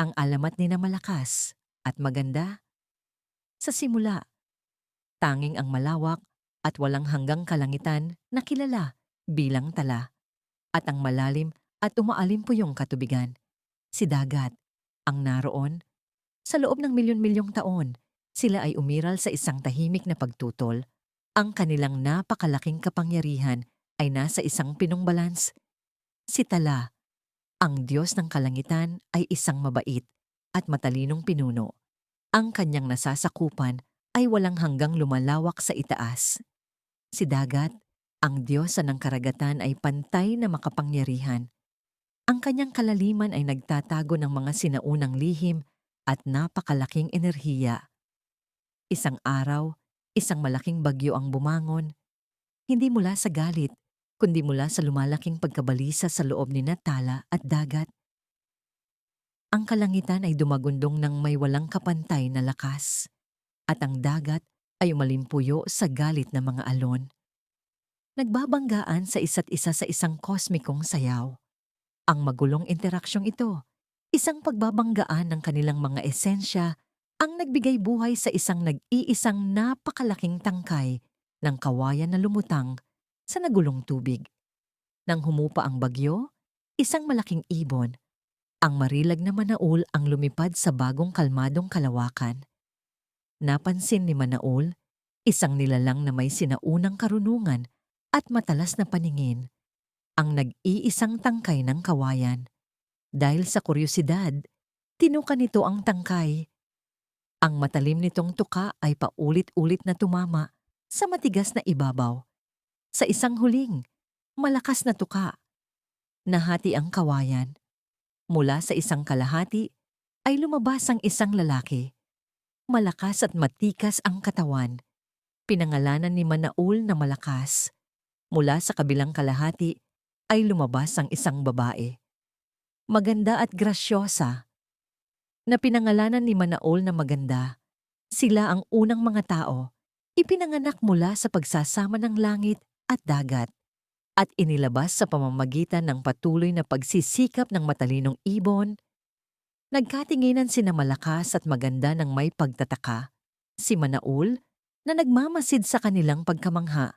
Ang alamat ni na malakas at maganda sa simula, tanging ang malawak at walang hanggang kalangitan na kilala bilang tala at ang malalim at umaalim-puyong katubigan, si dagat, ang naroon. Sa loob ng milyon-milyong taon, sila ay umiral sa isang tahimik na pagtutol. Ang kanilang napakalaking kapangyarihan ay nasa isang pinong balance. Si Tala, ang Diyos ng kalangitan, ay isang mabait at matalinong pinuno. Ang kanyang nasasakupan ay walang hanggang lumalawak sa itaas. Si Dagat, ang Diyosa ng karagatan, ay pantay na makapangyarihan. Ang kanyang kalaliman ay nagtatago ng mga sinaunang lihim at napakalaking enerhiya. Isang araw, isang malaking bagyo ang bumangon, hindi mula sa galit, kundi mula sa lumalaking pagkabalisa sa loob ni Tala at Dagat. Ang kalangitan ay dumagundong ng may walang kapantay na lakas, at ang dagat ay umalimpuyo sa galit ng mga alon. Nagbabanggaan sa isa't isa sa isang kosmikong sayaw. Ang magulong interaksyong ito, isang pagbabanggaan ng kanilang mga esensya, ang nagbigay buhay sa isang nag-iisang napakalaking tangkay ng kawayan na lumutang sa nagulong tubig. Nang humupa ang bagyo, isang malaking ibon, ang marilag na Manaul, ang lumipad sa bagong kalmadong kalawakan. Napansin ni Manaul, isang nilalang na may sinaunang karunungan at matalas na paningin, ang nag-iisang tangkay ng kawayan. Dahil sa kuryosidad, tinukan nito ang tangkay. Ang matalim nitong tuka ay paulit-ulit na tumama sa matigas na ibabaw. Sa isang huling, malakas na tuka, nahati ang kawayan. Mula sa isang kalahati ay lumabas ang isang lalaki. Malakas at matikas ang katawan. Pinangalanan ni Manaul na Malakas. Mula sa kabilang kalahati ay lumabas ang isang babae. Maganda at grasyosa. Na pinangalanan ni Manaul na Maganda. Sila ang unang mga tao, ipinanganak mula sa pagsasama ng langit at dagat, at inilabas sa pamamagitan ng patuloy na pagsisikap ng matalinong ibon. Nagkatinginan sina Malakas at Maganda ng may pagtataka. Si Manaul, na nagmamasid sa kanilang pagkamangha,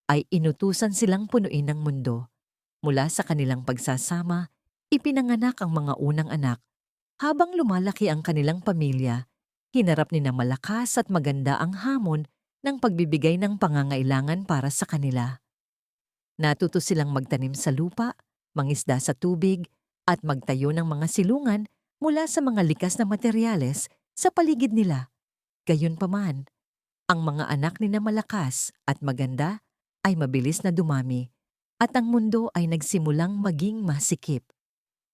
ay inutusan silang punuin ng mundo. Mula sa kanilang pagsasama, ipinanganak ang mga unang anak. Habang lumalaki ang kanilang pamilya, hinarap ni na Malakas at Maganda ang hamon ng pagbibigay ng pangangailangan para sa kanila. Natuto silang magtanim sa lupa, mangisda sa tubig, at magtayo ng mga silungan mula sa mga likas na materyales sa paligid nila. Gayunpaman, ang mga anak ni na Malakas at Maganda ay mabilis na dumami, at ang mundo ay nagsimulang maging masikip.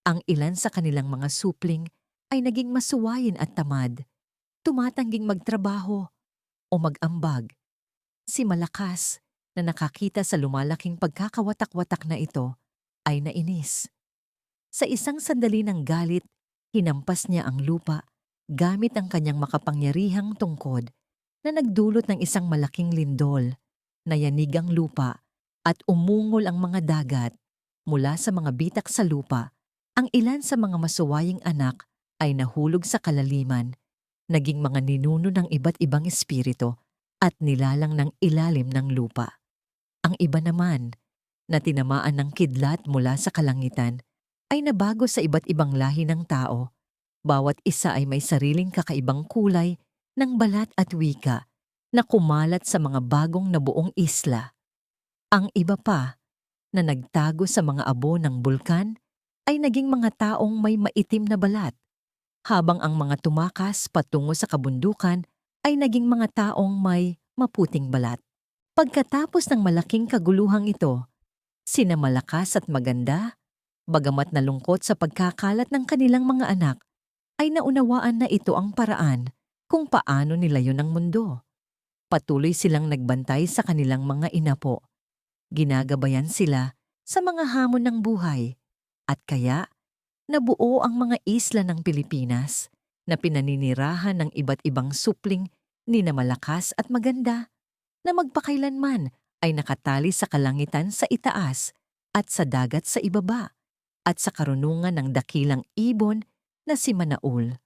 Ang ilan sa kanilang mga supling ay naging masuwayin at tamad, tumatangging magtrabaho o mag-ambag. Si Malakas, na nakakita sa lumalaking pagkakawatak-watak na ito, ay nainis. Sa isang sandali ng galit, hinampas niya ang lupa gamit ang kanyang makapangyarihang tungkod na nagdulot ng isang malaking lindol, nayanig ang lupa at umungol ang mga dagat. Mula sa mga bitak sa lupa, ang ilan sa mga masuwaying anak ay nahulog sa kalaliman, naging mga ninuno ng iba't ibang espiritu at nilalang ng ilalim ng lupa. Ang iba naman, na tinamaan ng kidlat mula sa kalangitan, ay nabago sa iba't ibang lahi ng tao. Bawat isa ay may sariling kakaibang kulay ng balat at wika na kumalat sa mga bagong nabuong isla. Ang iba pa, na nagtago sa mga abo ng bulkan, ay naging mga taong may maitim na balat, habang ang mga tumakas patungo sa kabundukan ay naging mga taong may maputing balat. Pagkatapos ng malaking kaguluhang ito, sina Malakas at Maganda, bagamat nalungkot sa pagkakalat ng kanilang mga anak, ay naunawaan na ito ang paraan kung paano nilayon ang mundo. Patuloy silang nagbantay sa kanilang mga inapo. Ginagabayan sila sa mga hamon ng buhay, at kaya nabuo ang mga isla ng Pilipinas na pinaninirahan ng iba't ibang supling ni na Malakas at Maganda, na magpakailanman ay nakatali sa kalangitan sa itaas at sa dagat sa ibaba, at sa karunungan ng dakilang ibon na si Manaul.